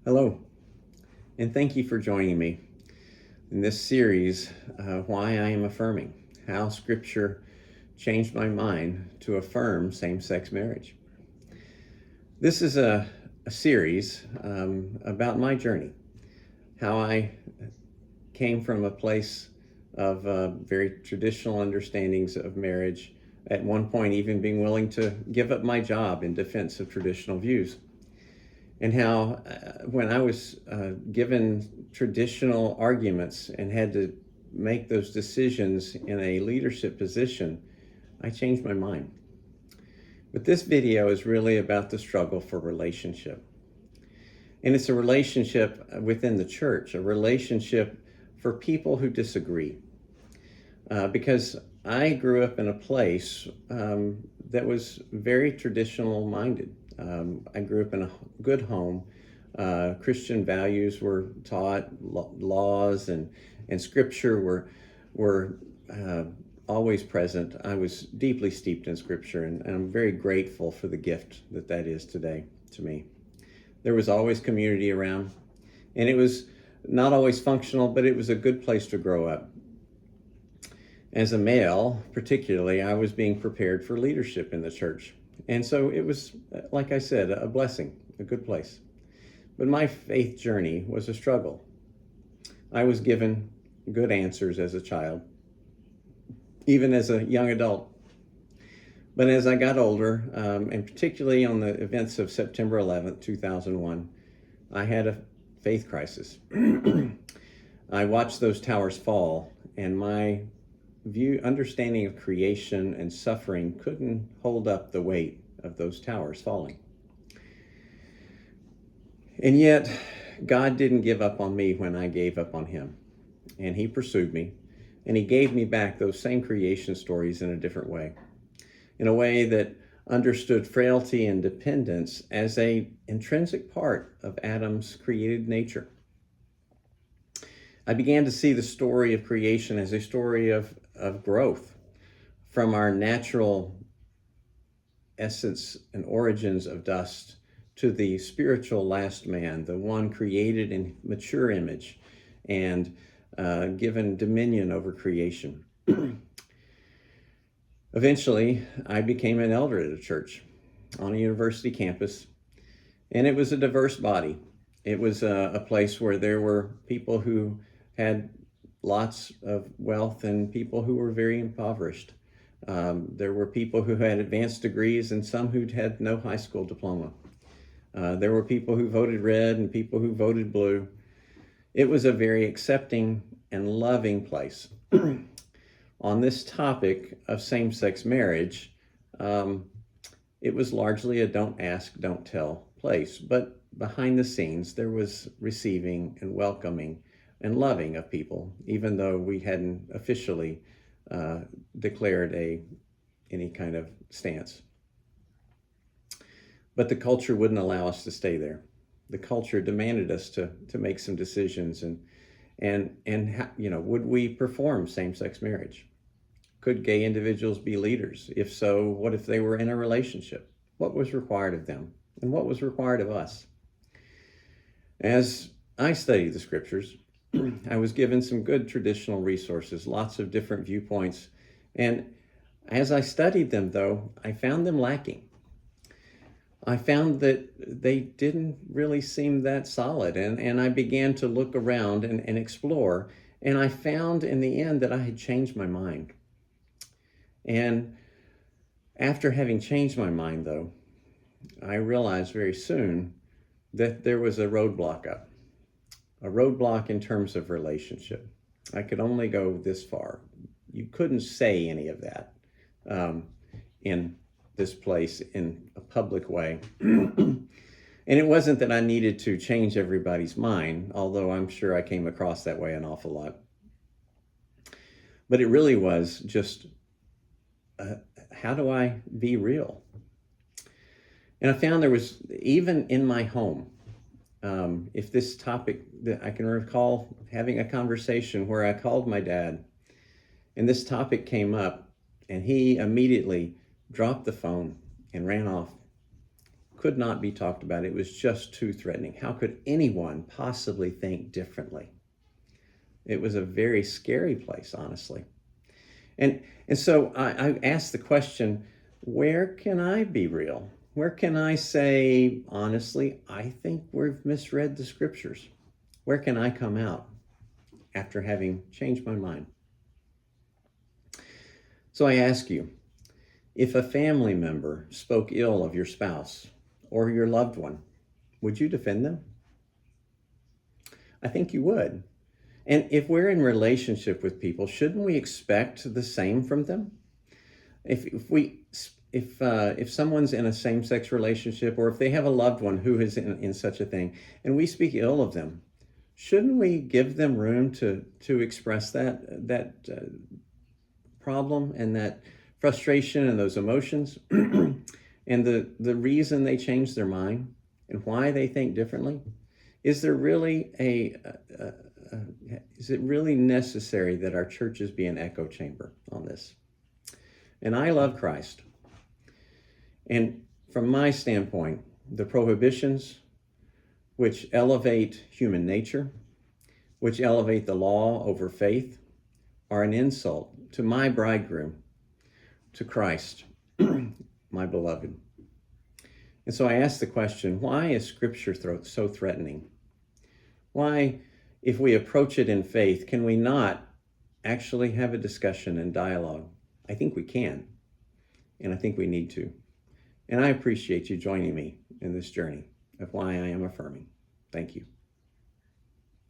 Hello, and thank you for joining me in this series, Why I Am Affirming, How Scripture Changed My Mind to Affirm Same-Sex Marriage. This is a series about my journey, how I came from a place of very traditional understandings of marriage, at one point even being willing to give up my job in defense of traditional views. And how when I was given traditional arguments and had to make those decisions in a leadership position, I changed my mind. But this video is really about the struggle for relationship. And it's a relationship within the church, a relationship for people who disagree. Because I grew up in a place that was very traditional minded. I grew up in a good home. Christian values were taught, laws and scripture were always present. I was deeply steeped in scripture, and I'm very grateful for the gift that is today to me. There was always community around, and it was not always functional, but it was a good place to grow up. As a male, particularly, I was being prepared for leadership in the church. And so it was, like I said, a blessing, a good place. But my faith journey was a struggle. I was given good answers as a child, even as a young adult. But as I got older, and particularly on the events of September 11th, 2001, I had a faith crisis. I watched those towers fall, and my understanding of creation and suffering couldn't hold up the weight of those towers falling. And yet, God didn't give up on me when I gave up on him. And he pursued me, and he gave me back those same creation stories in a different way, in a way that understood frailty and dependence as an intrinsic part of Adam's created nature. I began to see the story of creation as a story of growth from our natural essence and origins of dust to the spiritual last man, the one created in mature image and given dominion over creation. Eventually, I became an elder at a church on a university campus, and it was a diverse body. It was a place where there were people who had lots of wealth and people who were very impoverished. There were people who had advanced degrees and some who'd had no high school diploma. There were people who voted red and people who voted blue. It was a very accepting and loving place. On this topic of same-sex marriage, it was largely a don't ask, don't tell place. But behind the scenes, there was receiving and welcoming and loving of people, even though we hadn't officially declared any kind of stance. But the culture wouldn't allow us to stay there. The culture demanded us to make some decisions, and would we perform same-sex marriage? Could gay individuals be leaders? If so, what if they were in a relationship? What was required of them, and what was required of us? As I studied the scriptures, I was given some good traditional resources, lots of different viewpoints. And as I studied them, though, I found them lacking. I found that they didn't really seem that solid. And I began to look around and explore. And I found in the end that I had changed my mind. And after having changed my mind, though, I realized very soon that there was a roadblock up. A roadblock in terms of relationship. I could only go this far. You couldn't say any of that in this place in a public way. And it wasn't that I needed to change everybody's mind, although I'm sure I came across that way an awful lot. But it really was just, how do I be real? And I found there was, even in my home, if this topic, that I can recall having a conversation where I called my dad, and this topic came up, and he immediately dropped the phone and ran off. could not be talked about. It was just too threatening. How could anyone possibly think differently? It was a very scary place, honestly. And so I asked the question, where can I be real? Where can I say, honestly, I think we've misread the scriptures? Where can I come out after having changed my mind? So I ask you, if a family member spoke ill of your spouse or your loved one, would you defend them? I think you would. And if we're in relationship with people, shouldn't we expect the same from them? If someone's in a same-sex relationship, or if they have a loved one who is in such a thing, and we speak ill of them, shouldn't we give them room to express that problem and that frustration and those emotions, and the reason they changed their mind and why they think differently? Is there really is it really necessary that our churches be an echo chamber on this? And I love Christ. And from my standpoint, the prohibitions which elevate human nature, which elevate the law over faith, are an insult to my bridegroom, to Christ, my beloved. And so I ask the question, why is Scripture so threatening? Why, if we approach it in faith, can we not actually have a discussion and dialogue? I think we can, and I think we need to. And I appreciate you joining me in this journey of why I am affirming. Thank you.